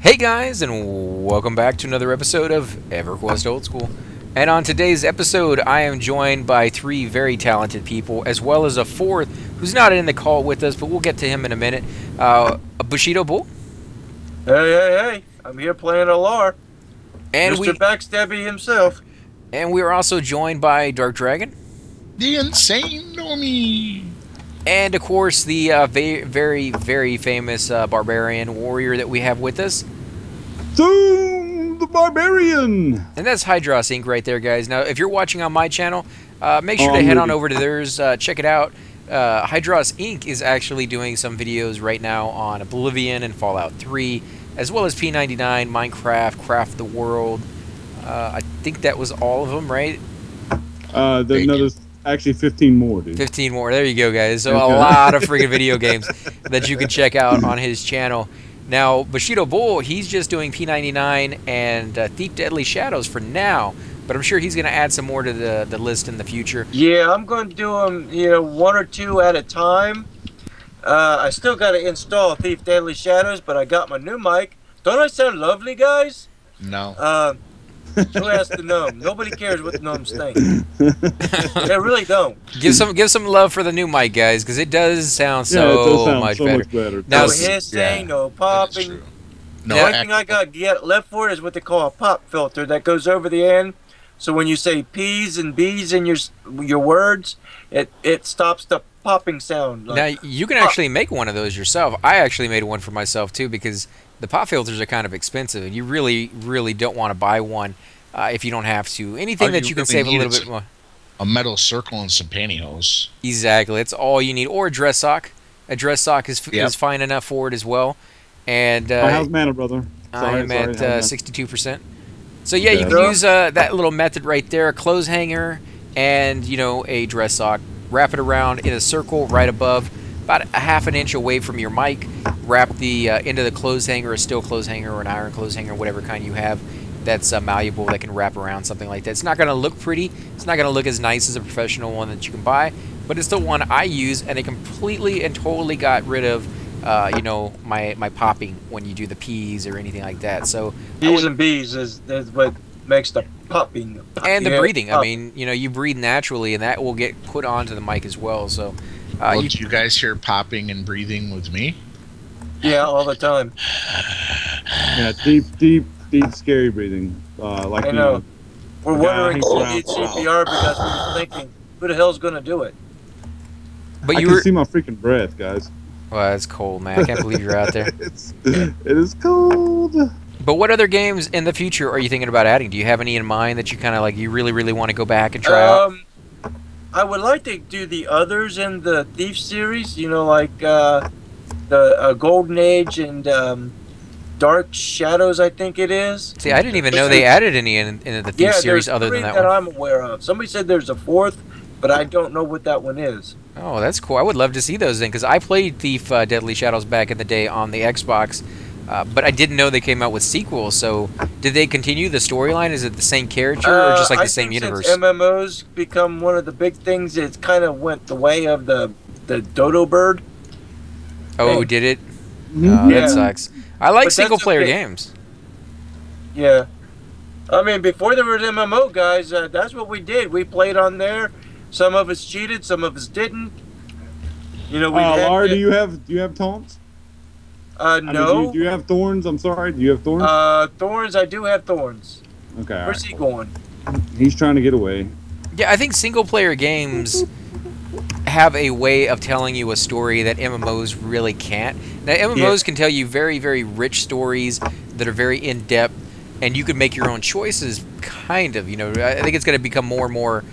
Hey guys, and welcome back to another episode of Everquest Old School. And on today's episode, I am joined by three very talented people, as well as a fourth who's not in the call with us, but we'll get to him in a minute. BushidoBull. Hey, I'm here playing Alar. And Mr. Backstabby himself. And we are also joined by Drk Dragn. The insane normie. And of course, the very famous barbarian warrior that we have with us. Doom the Barbarian! And that's Hydros Inc. right there, guys. Now, if you're watching on my channel, make sure to head on over to theirs, check it out. Hydros Inc. is actually doing some videos right now on Oblivion and Fallout 3, as well as P99, Minecraft, Craft the World. I think that was all of them, right? There's actually 15 more, dude. 15 more. There you go, guys. So a lot of freaking video games that you can check out on his channel. Now, BushidoBull, he's just doing P99 and Thief Deadly Shadows for now, but I'm sure he's going to add some more to the list in the future. Yeah, I'm going to do them, one or two at a time. I still got to install Thief Deadly Shadows, but I got my new mic. Don't I sound lovely, guys? No. Who asked the gnome? Nobody cares what the gnomes think. They really don't. Give some love for the new mic, guys, because it does sound much better. Now, no hissing, no popping. The only thing I got left for it is what they call a pop filter that goes over the end. So when you say P's and B's in your words, it stops the popping sound. Now you can actually make one of those yourself. I actually made one for myself too, because the pop filters are kind of expensive, and you really don't want to buy one if you don't have to. Anything that you can save a little bit more. A metal circle and some pantyhose. Exactly, that's all you need, or a dress sock. A dress sock is fine enough for it as well. And how's mana, brother? I am at 62%. So yeah, you can use that little method right there, a clothes hanger, and a dress sock. Wrap it around in a circle right above, about a half an inch away from your mic. Wrap the end of the clothes hanger, a steel clothes hanger, or an iron clothes hanger, whatever kind you have that's malleable that can wrap around something like that. It's not going to look pretty. It's not going to look as nice as a professional one that you can buy, but it's the one I use, and it completely and totally got rid of my popping when you do the P's or anything like that. So P's and B's is what makes the popping. And the breathing. I mean, you breathe naturally, and that will get put onto the mic as well. So, do you guys hear popping and breathing with me? Yeah, all the time. Yeah, deep, scary breathing. I know. We're wondering if you need CPR because we're thinking, who the hell's going to do it? But I can see my freaking breath, guys. Well, it's cold, man. I can't believe you're out there. It is cold. But what other games in the future are you thinking about adding? Do you have any in mind that you kind of you really want to go back and try out? I would like to do the others in the Thief series, like the Golden Age and Dark Shadows, I think it is. See, I didn't even know they added any in the Thief series other than that one. Yeah, I'm aware of. Somebody said there's a fourth, but I don't know what that one is. Oh, that's cool. I would love to see those then, because I played Thief Deadly Shadows back in the day on the Xbox, but I didn't know they came out with sequels. So, did they continue the storyline? Is it the same character or just like the same universe? Since MMOs become one of the big things, it kind of went the way of the dodo bird. Oh, did it? Oh, that sucks. I like single-player games. Yeah. I mean, before there was MMO, guys, that's what we did. We played on there. Some of us cheated, some of us didn't. Laura, do you have taunts? No. Do you have thorns? I'm sorry. Do you have thorns? Thorns. I do have thorns. Okay. Where's he going? He's trying to get away. Yeah, I think single-player games have a way of telling you a story that MMOs really can't. Now, MMOs can tell you very, very rich stories that are very in-depth, and you can make your own choices, kind of. I think it's going to become more and more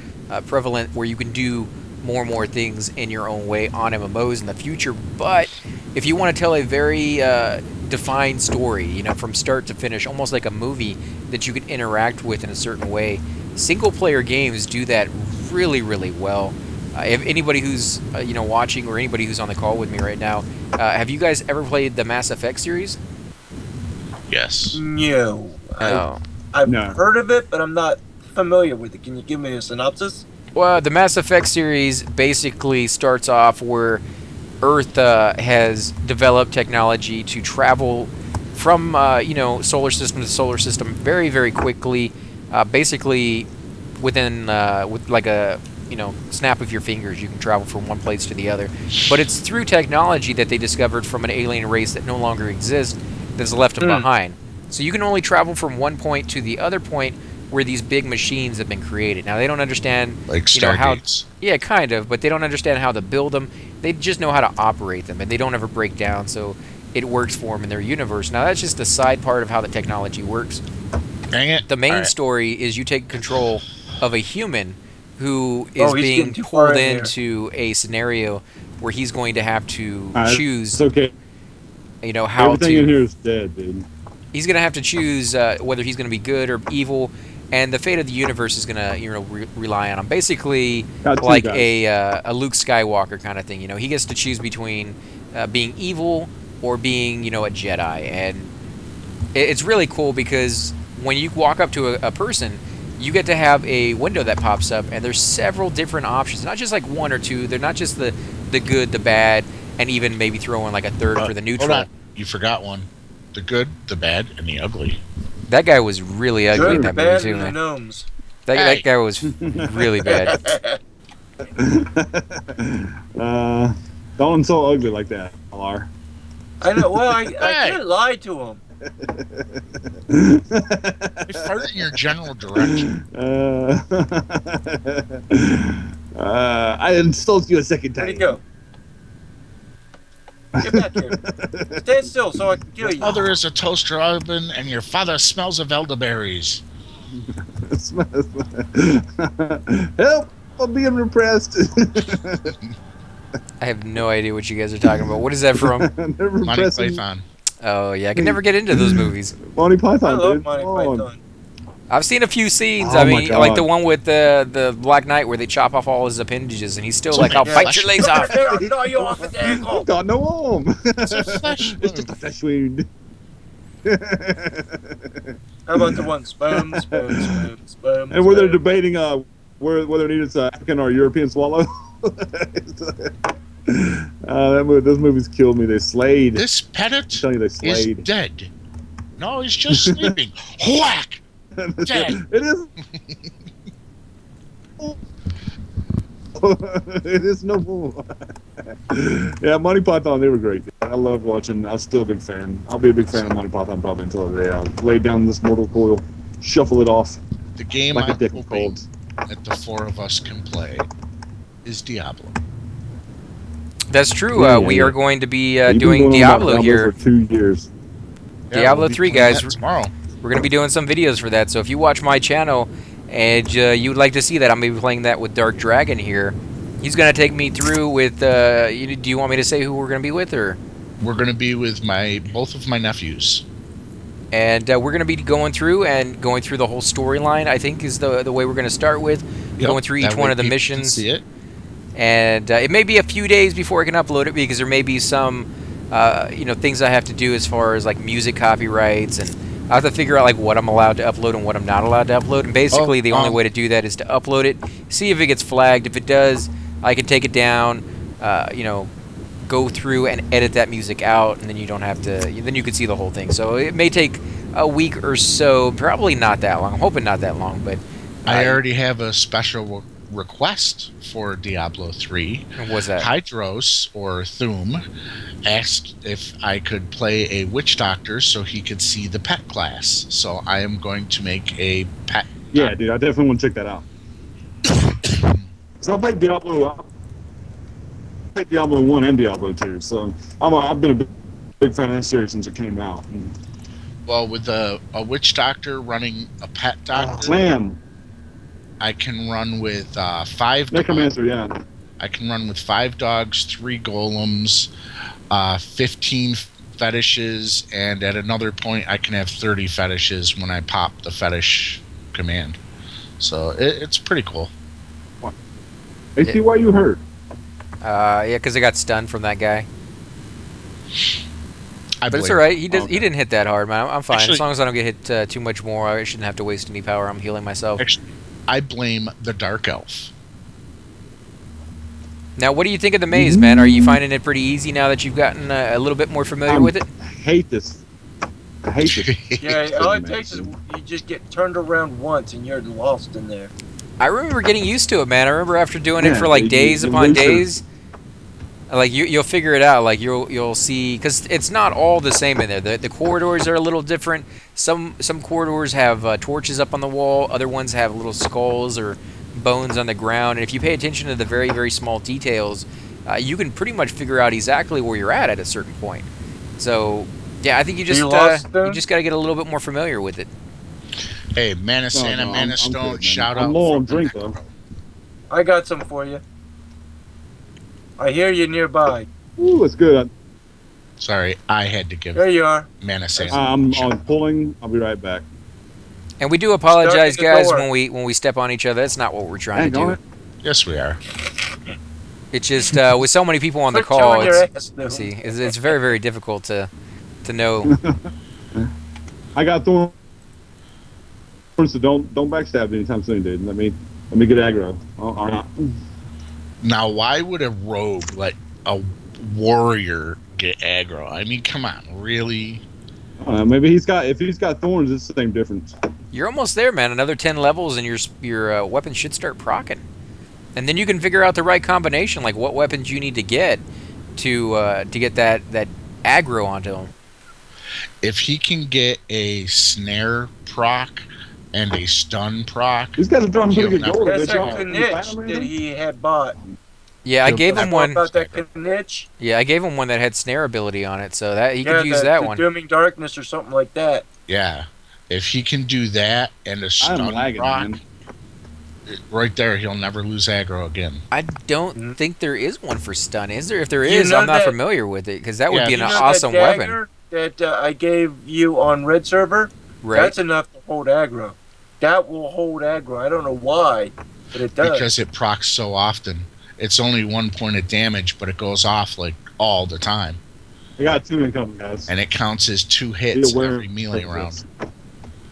prevalent where you can do more and more things in your own way on MMOs in the future. But if you want to tell a very defined story, from start to finish, almost like a movie that you can interact with in a certain way, single-player games do that really, really well. If anybody who's watching or anybody who's on the call with me right now, have you guys ever played the Mass Effect series? Yes. No. I've heard of it, but I'm not familiar with it. Can you give me a synopsis? Well, the Mass Effect series basically starts off where Earth has developed technology to travel from solar system to solar system very, very quickly. Basically, within with like a snap of your fingers, you can travel from one place to the other. But it's through technology that they discovered from an alien race that no longer exists that's left them behind. So you can only travel from one point to the other point where these big machines have been created. Now they don't understand Like how. Stargates. Yeah, kind of, but they don't understand how to build them. They just know how to operate them, and they don't ever break down. So it works for them in their universe. Now that's just a side part of how the technology works. Dang it. The main All right. story is you take control of a human who is he's being getting too far pulled in there. into a scenario where he's going to have to choose. It's okay. How Everything in to. here is dead, dude. He's going to have to choose whether he's going to be good or evil, and the fate of the universe is going to rely on him. Basically, Got two like guys. a Luke Skywalker kind of thing. He gets to choose between being evil or being a Jedi, and it's really cool because when you walk up to a person, you get to have a window that pops up, and there's several different options. Not just like one or two. They're not just the good, the bad, and even maybe throw in like a third for the neutral. Hold on. You forgot one. The good, the bad, and the ugly. That guy was really ugly in Good, that bad, movie too, and the man. gnomes. That guy was really bad. Don't so ugly like that, LR. I know. Well, I can't lie to him. I farted in your general direction. I insulted you a second time. Where'd he go? Get back here. Stand still so I can kill you. Mother is a toaster oven, and your father smells of elderberries. Help! I'm being repressed. I have no idea what you guys are talking about. What is that from? They're Monty repressing Python. Oh yeah, I can never get into those movies. Monty Python, I love dude. Monty Come on. Python. I've seen a few scenes. Oh I my mean, God. like the one with the Black Knight where they chop off all his appendages, and he's still like, "I'll Yeah. bite your legs off." I'll gnaw you off at the ankle. I've got no arm. It's a flesh It's just a flesh wound. How about the one? Spam, spam, spam, spam. And where they're spam. debating whether it needs African or European swallow. Those movies killed me. They slayed. This pettit telling you they is slayed. dead. No, he's just sleeping. Whack! Dead. It is. It is no more. Yeah, Monty Python, they were great. I love watching. I'm still a big fan. I'll be a big fan of Monty Python probably until the day I lay down this mortal coil, shuffle it off The game like a I'm deck of hoping cards. that the four of us can play is Diablo. That's true. Yeah, We yeah. are going to be You've been doing going on about Diablo here. for 2 years. Diablo we'll be 3, playing guys. that tomorrow. We're going to be doing some videos for that. So if you watch my channel and you would like to see that, I'm going to be playing that with Drk Dragn here. He's going to take me through with. Do you want me to say who we're going to be with, or? We're going to be with both of my nephews. And we're going to be going through the whole storyline. I think is the way we're going to start with, Yep, going through that each way one of the people can missions. See it. And it may be a few days before I can upload it because there may be some things I have to do as far as like music copyrights, and I have to figure out like what I'm allowed to upload and what I'm not allowed to upload. And basically, the only way to do that is to upload it, see if it gets flagged. If it does, I can take it down, go through and edit that music out, and then you don't have to. Then you can see the whole thing. So it may take a week or so, probably not that long. I'm hoping not that long, but I already have a special request for Diablo 3. What's that? Hydros, or Thum, asked if I could play a witch doctor so he could see the pet class. So I am going to make a pet. Yeah, dude, I definitely want to check that out. So I played Diablo. I played Diablo 1 and Diablo 2, so I've been a big fan of that series since it came out. Well, with a witch doctor running a pet doctor, Slam. I can run with 5 dogs. Necromancer, yeah. I can run with 5 dogs, 3 golems, 15 fetishes, and at another point I can have 30 fetishes when I pop the fetish command. So it's pretty cool. Hey, see why you hurt. Yeah, because I got stunned from that guy. But it's believe- all right. He didn't hit that hard, man. I'm fine. Actually- As long as I don't get hit too much more, I shouldn't have to waste any power. I'm healing myself. Actually, I blame the Dark Elf. Now, what do you think of the maze, man? Are you finding it pretty easy now that you've gotten a little bit more familiar with it? I hate this. I hate this. Yeah, all it takes is you just get turned around once and you're lost in there. I remember getting used to it, man. I remember after doing it Yeah, for like you- days you upon lose your- days. Like you'll figure it out. Like you'll see, because it's not all the same in there. The corridors are a little different. Some corridors have torches up on the wall. Other ones have little skulls or bones on the ground. And if you pay attention to the very, very small details, you can pretty much figure out exactly where you're at a certain point. So yeah, I think you just lost, you just got to get a little bit more familiar with it. Hey, Mana Santa, Mana I'm Stone, good, man. shout out. I'm low on from the drink though. I got some for you. I hear you nearby. Ooh, that's good. Sorry, I had to give There you are. Mana Santa. I'm a shout on out. pulling. I'll be right back. And we do apologize, Start at the guys, door. when we step on each other. That's not what we're trying to Hang do. on. Yes, we are. It's just with so many people on the Quit call, showing your it's, ass, though. see, it's very, very difficult to know. I got thorns, so don't backstab me anytime soon, dude. Let me get aggro. All right. Now, why would a rogue let a warrior get aggro? I mean, come on, really? I don't know, maybe if he's got thorns, it's the same difference. You're almost there, man. Another 10 levels, and your weapon should start proccing. And then you can figure out the right combination, like what weapons you need to get to get that aggro onto him. If he can get a snare proc and a stun proc, He's got to draw pretty good He'll gold. That's Bitch, that y'all. Can you find Knitch him or that anything? he had bought. Yeah, I gave He'll- him What one. about that Knitch? Yeah, I gave him one that had snare ability on it, so that he Yeah, could use that the one. Dooming Darkness or something like that. yeah. If he can do that and a I'm stun lagging, proc, man. right there, he'll never lose aggro again. I don't think there is one for stun, is there? If there You is, know I'm not that- familiar with it, because that would Yeah, be you an You know awesome that weapon. dagger that I gave you on Red Server? Right? That's enough to hold aggro. That will hold aggro. I don't know why, but it does. Because it procs so often. It's only 1 point of damage, but it goes off like all the time. I got 2 incoming, guys. And it counts as 2 Be hits aware every melee of round. this.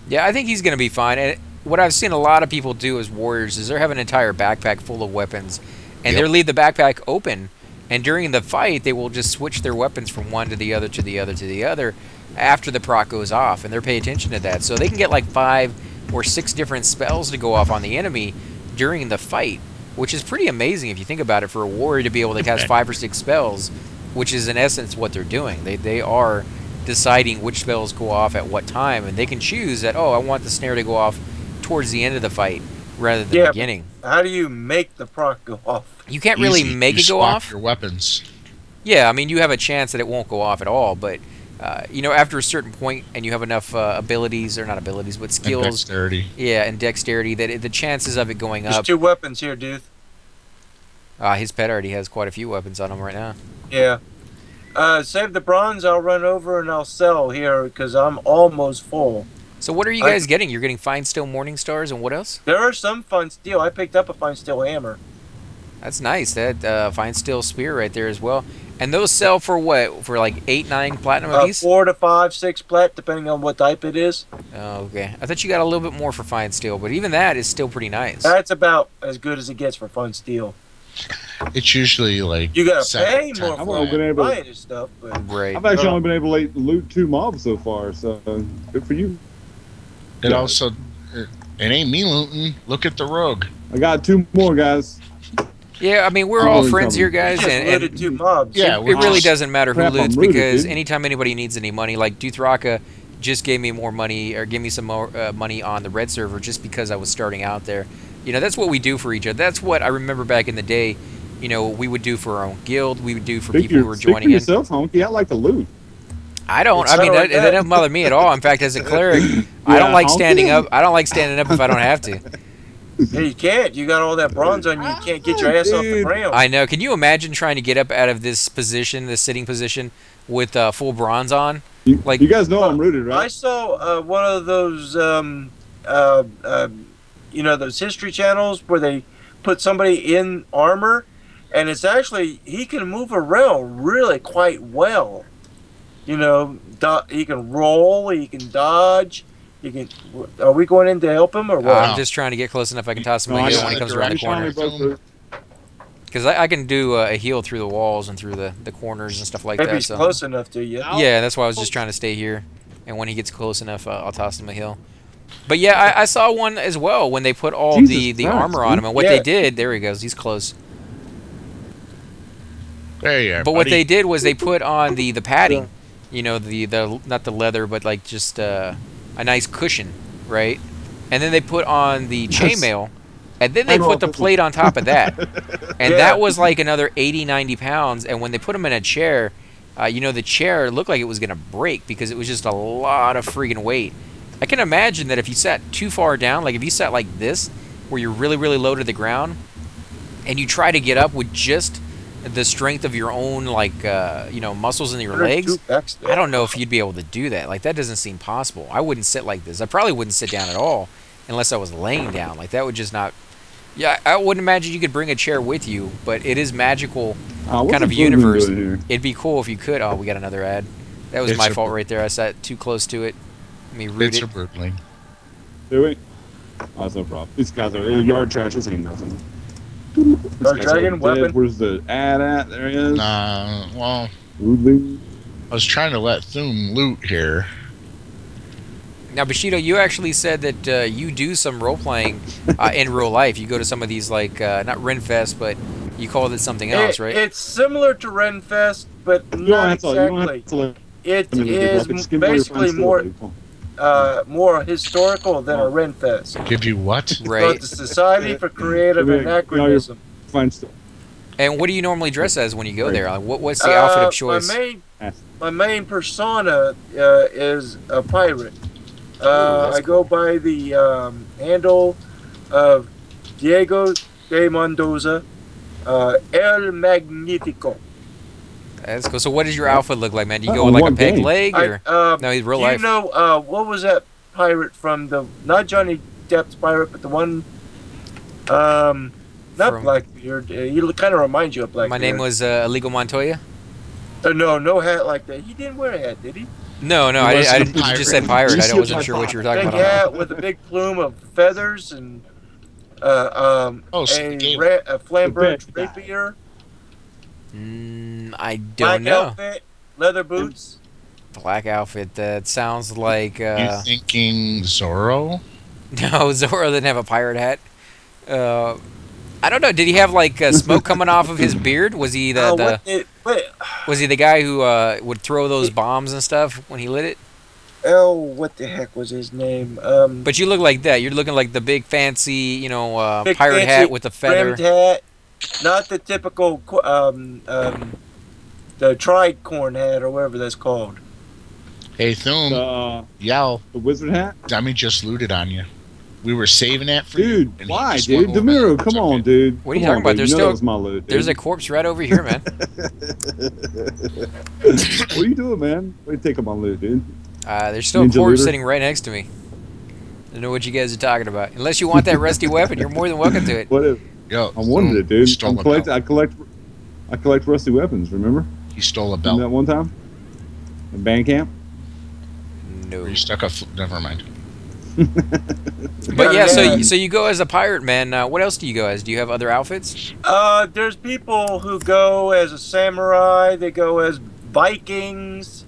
Yeah, I think he's going to be fine. And what I've seen a lot of people do as warriors is they have an entire backpack full of weapons, and Yep. they leave the backpack open. And during the fight, they will just switch their weapons from one to the other to the other to the other after the proc goes off, and they're paying attention to that. So they can get like 5 or 6 different spells to go off on the enemy during the fight, which is pretty amazing if you think about it for a warrior to be able to cast 5 or 6 spells, which is in essence what they're doing. They are deciding which spells go off at what time, and they can choose that, oh, I want the snare to go off towards the end of the fight rather than the Yeah. beginning. How do you make the proc go off? You can't really Easy. make You it go swap off. your weapons. Yeah, I mean, you have a chance that it won't go off at all, but after a certain point and you have enough abilities, or not abilities, but And skills, dexterity. yeah, and dexterity, that the chances of it going There's up. 2 weapons here, dude. His pet already has quite a few weapons on him right now. Yeah. Save the bronze. I'll run over and I'll sell here because I'm almost full. So what are you guys getting? You're getting Fine Steel Morning Stars, and what else? There are some fine steel. I picked up a fine steel hammer. That's nice. That Fine Steel Spear right there as well. And those sell for what? For like 8, 9 platinum apiece? 4 to 5, 6 plat, depending on what type it is. Oh, okay. I thought you got a little bit more for Fine Steel, but even that is still pretty nice. That's about as good as it gets for fine steel. It's usually like You gotta 7, pay 10 more I've for only been able buying this stuff, but Right. I've actually only been able to loot 2 mobs so far, so good for you. It also, it ain't me looting. Look at the rogue. I got 2 more, guys. Yeah, I mean, we're I'm all really friends here, coming. you guys, just and looted 2 mobs. Yeah, it we're really just- doesn't matter who Crap, I'm loots, rooted, because dude. anytime anybody needs any money, like Drk just gave me more money, or gave me some more money on the red server just because I was starting out there. That's what we do for each other. That's what I remember back in the day. We would do for our own guild. We would do for people who were Speak for joining in. yourself, Honky. I like to loot. I don't. It's I mean, not like that that. doesn't bother me at all. In fact, as a cleric, I don't Yeah, like Honky. standing up. I don't like standing up if I don't have to. Yeah, you can't. You got all that bronze on you. You can't get your ass off the Dude. ground. I know. Can you imagine trying to get up out of this position, this sitting position, with full bronze on? You, Like- you guys know I'm rooted, I right? saw one of those, those history channels where they put somebody in armor, and it's actually, he can move around really quite well. He can roll, he can dodge, he can. Are we going in to help him or what? I'm just trying to get close enough I can toss him No, a I heal got when he it. comes around the Direction. corner. Finally broke through. Because I can do a heal through the walls and through the corners and stuff like Maybe that. he's So close enough to you. yeah, that's why I was just trying to stay here. and when he gets close enough, I'll toss him a heal. But yeah, I saw one as well when they put all the Christ, armor on him, and what they did, there he goes, he's close. There you are, But buddy. what they did was they put on the padding, you know, the not the leather, but like just a nice cushion, right? And then they put on the chainmail, and then they put the plate on top of that, and that was like another 80, 90 pounds. And when they put him in a chair, you know, the chair looked like it was gonna break because it was just a lot of freaking weight. I can imagine that if you sat too far down, like if you sat like this, where you're really, really low to the ground, and you try to get up with just the strength of your own, like, you know, muscles in your legs, I don't know if you'd be able to do that. Like, that doesn't seem possible. I wouldn't sit like this. I probably wouldn't sit down at all unless I was laying down. Like, that would just not... Yeah, I wouldn't imagine you could bring a chair with you, but it is magical kind of universe. It'd be cool if you could. Oh, we got another ad. That was my fault right there. I sat too close to it. Let me root it. Brutally. Do we? Oh, that's no problem. These guys are yard trash. This ain't nothing. Dragon weapon. Where's the ad at? There he is. Well, Rudely. I was trying to let Thum loot here. Now, Bushido, you actually said that you do some role-playing in real life. You go to some of these, like, not Renfest, but you called it something else, right? It's similar to Renfest, but not exactly. It is basically more historical than a Renfest. Give you what? Right. So it's the Society for Creative Anachronism. And what do you normally dress as when you go there? Like, what's the outfit of choice? My main persona is a pirate. I go by the handle of Diego de Mendoza, El Magnifico. That's cool. So what does your outfit look like, man? Do you go with like a peg leg? Or? No, he's real life. You know, what was that pirate from not Johnny Depp's pirate, but the one, not Blackbeard. He kind of reminds you of Blackbeard. My name was Iligo Montoya? No hat like that. He didn't wear a hat, did he? No, I you just said pirate. I wasn't sure what you were talking about. Big hat with a big plume of feathers and a flamboyant rapier. I don't know. Black outfit, leather boots. Black outfit. That sounds like. You thinking Zorro? No, Zorro didn't have a pirate hat. I don't know. Did he have like smoke coming off of his beard? Was he was he the guy who would throw those bombs and stuff when he lit it? Oh, what the heck was his name? But you look like that. You're looking like the big fancy, you know, big pirate fancy hat with the feather. Hat, not the typical the tricorn hat or whatever that's called. Hey, Thum, yell. The wizard hat? Dummy just looted on you. We were saving that for you. Dude, why, dude? Demiro, come on, dude. What are you talking about? There's a corpse right over here, man. What are you doing, man? What are you taking my loot, dude? There's still a corpse sitting right next to me. I don't know what you guys are talking about. Unless you want that rusty weapon, you're more than welcome to it. What if? Yo, I wanted it, dude. I collect rusty weapons. Remember? He stole a belt. That one time in band camp. No. You stuck a. Never mind. But yeah, so you go as a pirate, man. What else do you go as? Do you have other outfits? There's people who go as a samurai. They go as Vikings.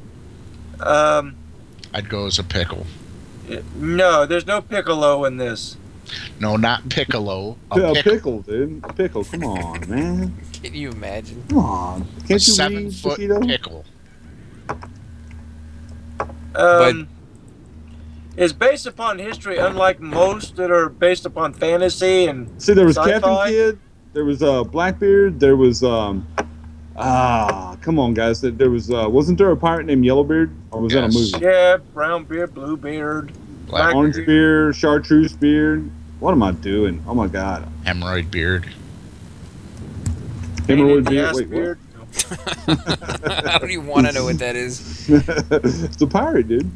I'd go as a pickle. No, there's no Piccolo in this. No, not Piccolo. A pickle, dude. A pickle. Come on, man. Can you imagine? Come on. Can't you read, 7-foot pickle. But it's based upon history, unlike most that are based upon fantasy and see, there was sci-fi. Captain Kidd, there was Blackbeard, there was come on, guys, there was wasn't there a pirate named Yellowbeard, or was that a movie? Yeah, Brownbeard, Bluebeard, Orange Beard, Chartreuse Beard. What am I doing? Oh my God! Hemorrhoid beard. Hemorrhoid beard. Wait, beard. I don't even want to know what that is. It's a pirate, dude.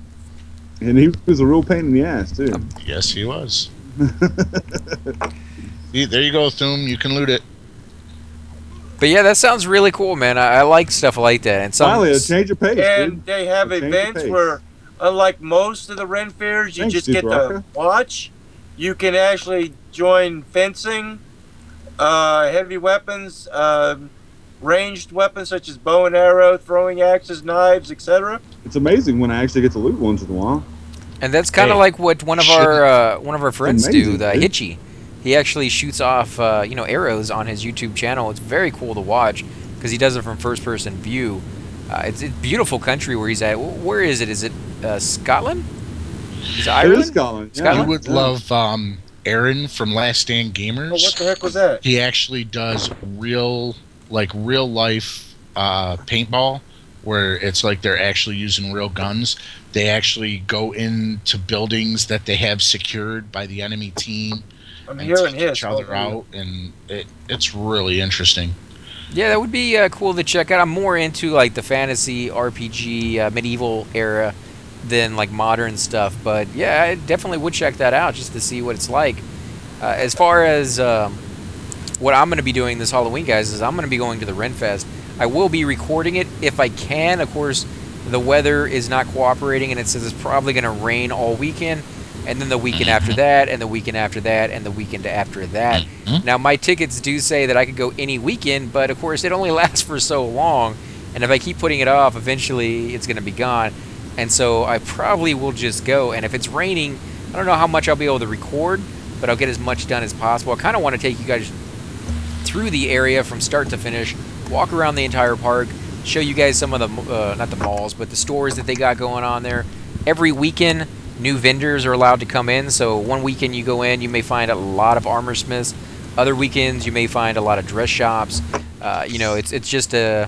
And he was a real pain in the ass, too. Yes, he was. There you go, Thum. You can loot it. But yeah, that sounds really cool, man. I like stuff like that. And finally, a change of pace, and dude. They have events where, unlike most of the Ren fairs, you just get to watch. You can actually join fencing, heavy weapons, ranged weapons such as bow and arrow, throwing axes, knives, etc. it's amazing when I actually get to loot once in a while. And that's kind of like what one of our friends amazing, do, the dude. Hitchy. He actually shoots off arrows on his YouTube channel. It's very cool to watch because he does it from first-person view. It's a beautiful country where he's at. Where is it? Is it Scotland? Is it Ireland? It is Scotland. Yeah. Scotland? You would love Aaron from Last Stand Gamers. Oh, what the heck was that? He actually does real life paintball, where it's like they're actually using real guns. They actually go into buildings that they have secured by the enemy team I'm and hearing take his. each other out, and it's really interesting. Yeah, that would be cool to check out. I'm more into like the fantasy RPG medieval era than like modern stuff, but yeah, I definitely would check that out just to see what it's like. As far as what I'm going to be doing this Halloween, guys, is I'm going to be going to the Renfest. I will be recording it if I can. Of course, the weather is not cooperating, and it says it's probably going to rain all weekend, and then the weekend after that, and the weekend after that, and the weekend after that. Now, my tickets do say that I could go any weekend, but of course, it only lasts for so long, and if I keep putting it off, eventually it's going to be gone. And so I probably will just go, and if it's raining, I don't know how much I'll be able to record, but I'll get as much done as possible. I kind of want to take you guys through the area from start to finish, walk around the entire park, show you guys some of the, not the malls, but the stores that they got going on there. Every weekend, new vendors are allowed to come in, so one weekend you go in, you may find a lot of armor smiths. Other weekends, you may find a lot of dress shops. It's just a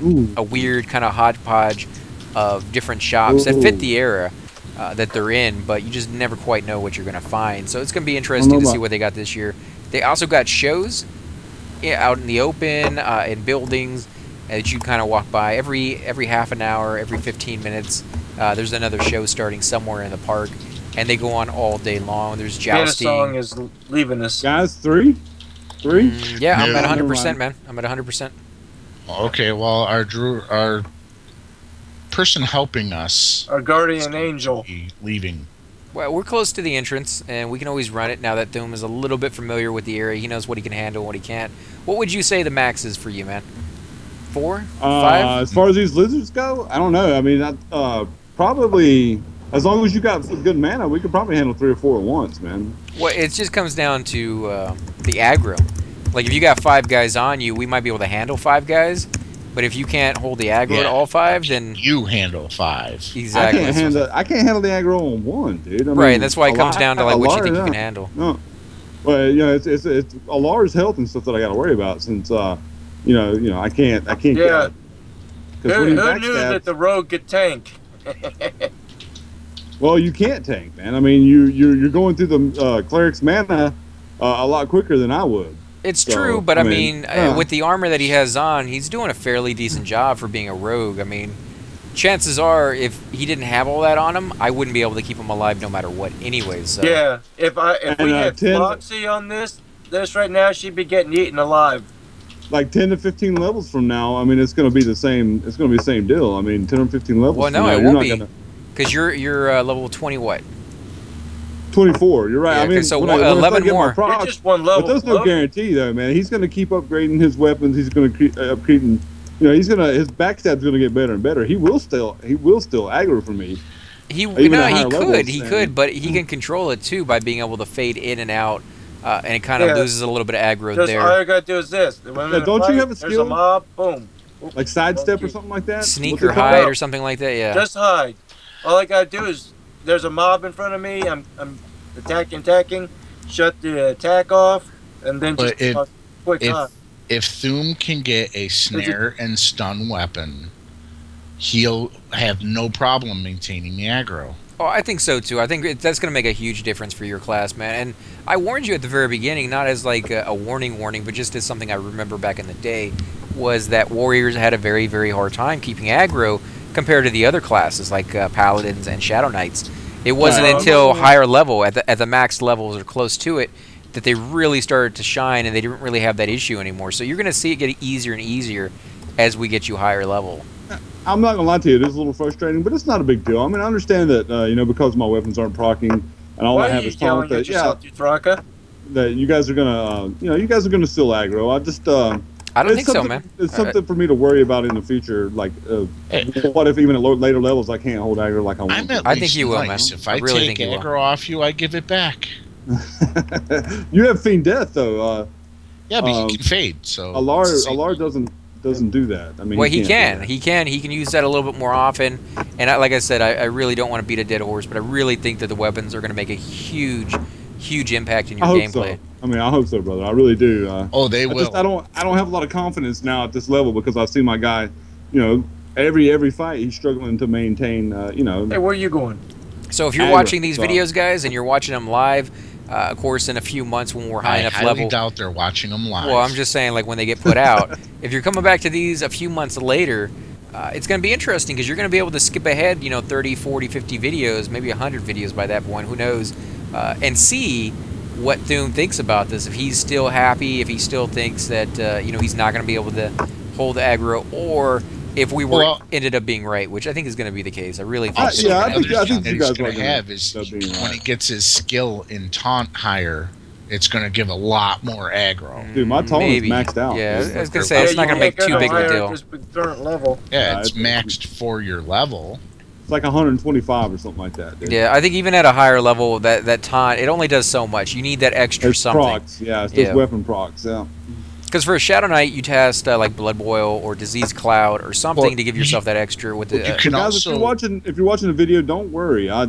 weird kind of hodgepodge of different shops that fit the era that they're in, but you just never quite know what you're going to find. So it's going to be interesting to see what they got this year. They also got shows out in the open, in buildings that you kind of walk by every half an hour, every 15 minutes. There's another show starting somewhere in the park, and they go on all day long. There's jousting. Song is leaving us. Guys, three? Yeah, I'm No. at 100%, man. I'm at 100%. Okay, well, our person helping us, Our guardian angel. leaving. Well, we're close to the entrance, and we can always run it now that Doom is a little bit familiar with the area. He knows what he can handle and what he can't. What would you say the max is for you, man? 4? 5? As far as these lizards go, I don't know. I mean, probably, as long as you got good mana, we could probably handle 3 or 4 at once, man. Well, it just comes down to the aggro. Like, if you got 5 guys on you, we might be able to handle 5 guys. But if you can't hold the aggro at all 5, then you handle 5. Exactly. I can't handle the aggro on 1, dude. I mean, right, that's why it comes down to like what you think you can handle. No, well, it's Alar's health and stuff that I got to worry about since I can't. Yeah. Who Who knew that the rogue could tank? Well, you can't tank, man. I mean, you're going through the cleric's mana a lot quicker than I would. It's true, but I mean, with the armor that he has on, he's doing a fairly decent job for being a rogue. I mean, chances are, if he didn't have all that on him, I wouldn't be able to keep him alive no matter what anyways. So. Yeah, if we had Foxy on this right now, she'd be getting eaten alive. Like 10 to 15 levels from now, I mean, it's going to be the same. It's going to be the same deal. I mean, 10 or 15 levels. Well, no, from now, it you're won't not be, because you're level 20 what? 24. You're right. Yeah, I mean, so when I 11 more. You're just one level. But there's no guarantee, though, man. He's going to keep upgrading his weapons. He's going to keep upgrading. His backstab's going to get better and better. He will still aggro for me. He could, but he can control it too by being able to fade in and out, and it kind of loses a little bit of aggro there. All you got to do is this. Don't you have a skill? There's a mob. Boom. Like sidestep or something like that? Sneak or hide or something like that. Yeah. Just hide. All I got to do is. There's a mob in front of me. I'm attacking. Shut the attack off, and then just quick hide. If Thum can get a snare and stun weapon, he'll have no problem maintaining the aggro. Oh, I think so too. I think that's going to make a huge difference for your class, man. And I warned you at the very beginning, not as like a warning, but just as something I remember back in the day, was that warriors had a very, very hard time keeping aggro compared to the other classes like paladins and shadow knights. It wasn't until higher level, at the max levels or close to it, that they really started to shine, and they didn't really have that issue anymore. So you're going to see it get easier and easier as we get you higher level. I'm not going to lie to you, it is a little frustrating, but it's not a big deal. I mean, I understand that, because my weapons aren't proccing, and all I have is taunt, that, that you guys are going to, still aggro. I don't It's think so, something- man. It's something for me to worry about in the future. Like, Hey. what if even at later levels I can't hold aggro like I want? I'm to? at I least think you will, nice. man. If I I, really take think you will. aggro off you, I give it back. You have Fiend Death though. Yeah, but you can fade. So Alar it's the same Alar thing. doesn't do that. I mean, Well, he can't can. do that. He can use that a little bit more often. And like I said, I really don't want to beat a dead horse, but I really think that the weapons are going to make a huge impact in your I hope gameplay. so. I mean, I hope so, brother. I really do. Oh, they will. I don't have a lot of confidence now at this level because I see my guy, every fight he's struggling to maintain. Hey, where are you going? So if you're Aggro, watching these so- videos, guys, and you're watching them live, of course, in a few months when we're high I enough highly level. doubt they're watching them live. Well, I'm just saying, like when they get put out, if you're coming back to these a few months later, it's going to be interesting because you're going to be able to skip ahead, 30, 40, 50 videos, maybe 100 videos by that point, who knows, and see what Thune thinks about this. If he's still happy, if he still thinks that, he's not going to be able to hold aggro, or if we ended up being right, which I think is going to be the case. I really think Also, so. yeah, I the other think thing you that he's guys going are to gonna have is end up being when right. he gets his skill in taunt higher, it's going to give a lot more aggro. Dude, my taunt is Maybe. maxed out. Yeah, dude. I was going to say, it's not going to make too big of a deal. Just with current level. Yeah, Yeah, it's it's- maxed for your level. It's like 125 or something like that. Dude. Yeah, I think even at a higher level, that taunt, it only does so much. You need that extra It's something. procs. Yeah, it's Yeah. just weapon procs. Yeah. Because for a Shadow Knight, you test like Blood Boil or Disease Cloud or something Well, to give yourself that extra with the. you can Guys, also if you're watching the video, don't worry. I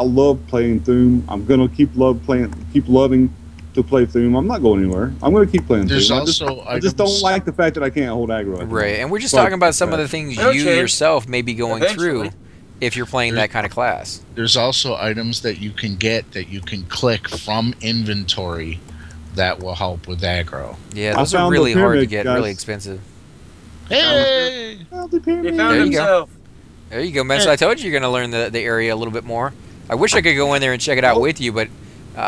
love playing Thune. I'm gonna keep loving to play Thune. I'm not going anywhere. I'm gonna keep playing there's Thune. also I just don't like the fact that I can't hold aggro. at the Right, moment. and we're just But- talking about some of the things It'll you change. yourself may be going through Eventually. if you're playing that kind of class. There's also items that you can get that you can click from inventory that will help with aggro. Yeah, I those are found the really hard to pyramid, get, guys. really expensive. Hey! Oh, the He pyramid. found There you go. himself. There you go, man. So I told you you're going to learn the area a little bit more. I wish I could go in there and check it out with you, but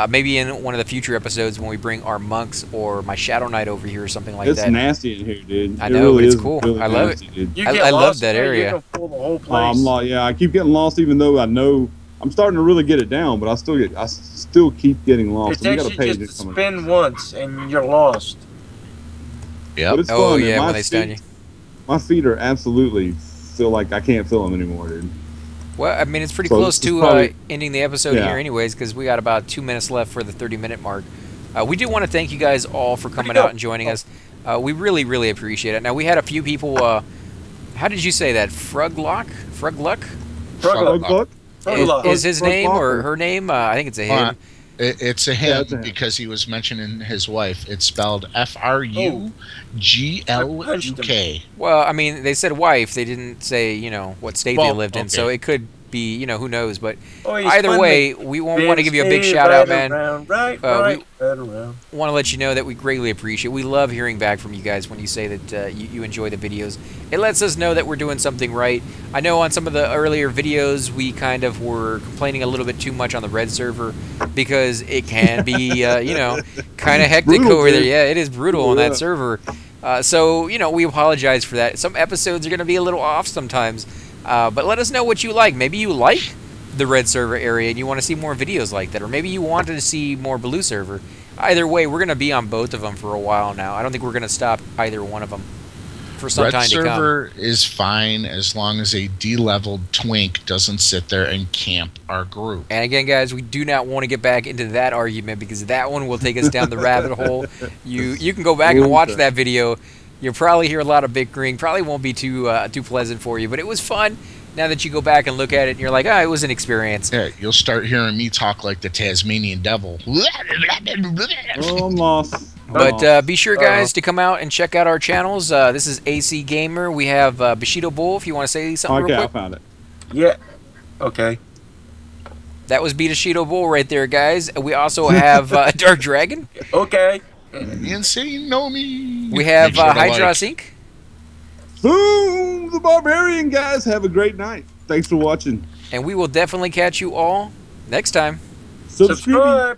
maybe in one of the future episodes when we bring our monks or my Shadow Knight over here or something like It's that. nasty in here, dude. I It know, really but it's is cool. really I love nasty, dude. You I- get I love lost that there, area. You're gonna fool the whole Oh, place. I keep getting lost, even though I know I'm starting to really get it down, but I still keep getting lost. It And we takes got a you page just to coming. spin once and you're lost. But Yep. it's Oh, fun, man. yeah, My when they stun you. My feet are absolutely feel like I can't feel them anymore, dude. Well, I mean, it's pretty So close this is to probably- ending the episode Yeah. here anyways, because we got about 2 minutes left for the 30-minute mark. We do want to thank you guys all for coming go? out and joining us. We really, really appreciate it. Now, we had a few people, how did you say that? Frugluck? Frugluck. Look, Frugluck. Is his name or Frugluck. her name? I think it's a him. It's a Yeah, him it's a him. because he was mentioning his wife. It's spelled FRUGLUK. Well, I mean, they said wife. They didn't say, what state they Well, lived in. okay. So it could be, who knows. But Oh, he's either fun way, to we want to give you a big spin shout right out, man. Around, right We around. want to let you know that we greatly appreciate. We love hearing back from you guys when you say that you enjoy the videos. It lets us know that we're doing something right. I know on some of the earlier videos we kind of were complaining a little bit too much on the red server because it can be, kind of hectic Brutal, over there. dude. Yeah, it is brutal on Yeah. that server. So we apologize for that. Some episodes are going to be a little off sometimes, but let us know what you like. Maybe you like the red server area and you want to see more videos like that, or maybe you wanted to see more blue server. Either way, we're going to be on both of them for a while now. I don't think we're going to stop either one of them for some Red time to come. server is fine as long as a D-leveled twink doesn't sit there and camp our group. And again, guys, we do not want to get back into that argument because that one will take us down the rabbit hole. You can go back and watch that video. You'll probably hear a lot of bickering. Probably won't be too pleasant for you, but it was fun. Now that you go back and look at it, and you're like, it was an experience. Yeah, you'll start hearing me talk like the Tasmanian devil. Oh, I'm lost. But be sure, guys, to come out and check out our channels. This is AC Gamer. We have BushidoBull, if you want to say something Okay, real I quick. found it. Yeah. Okay. That was BushidoBull right there, guys. We also have Drk Dragn. Okay. The insane know me. We have Make sure to Hydros like. Inc. Boom, the Barbarian, guys. Have a great night. Thanks for watching. And we will definitely catch you all next time. Subscribe. Subscribe.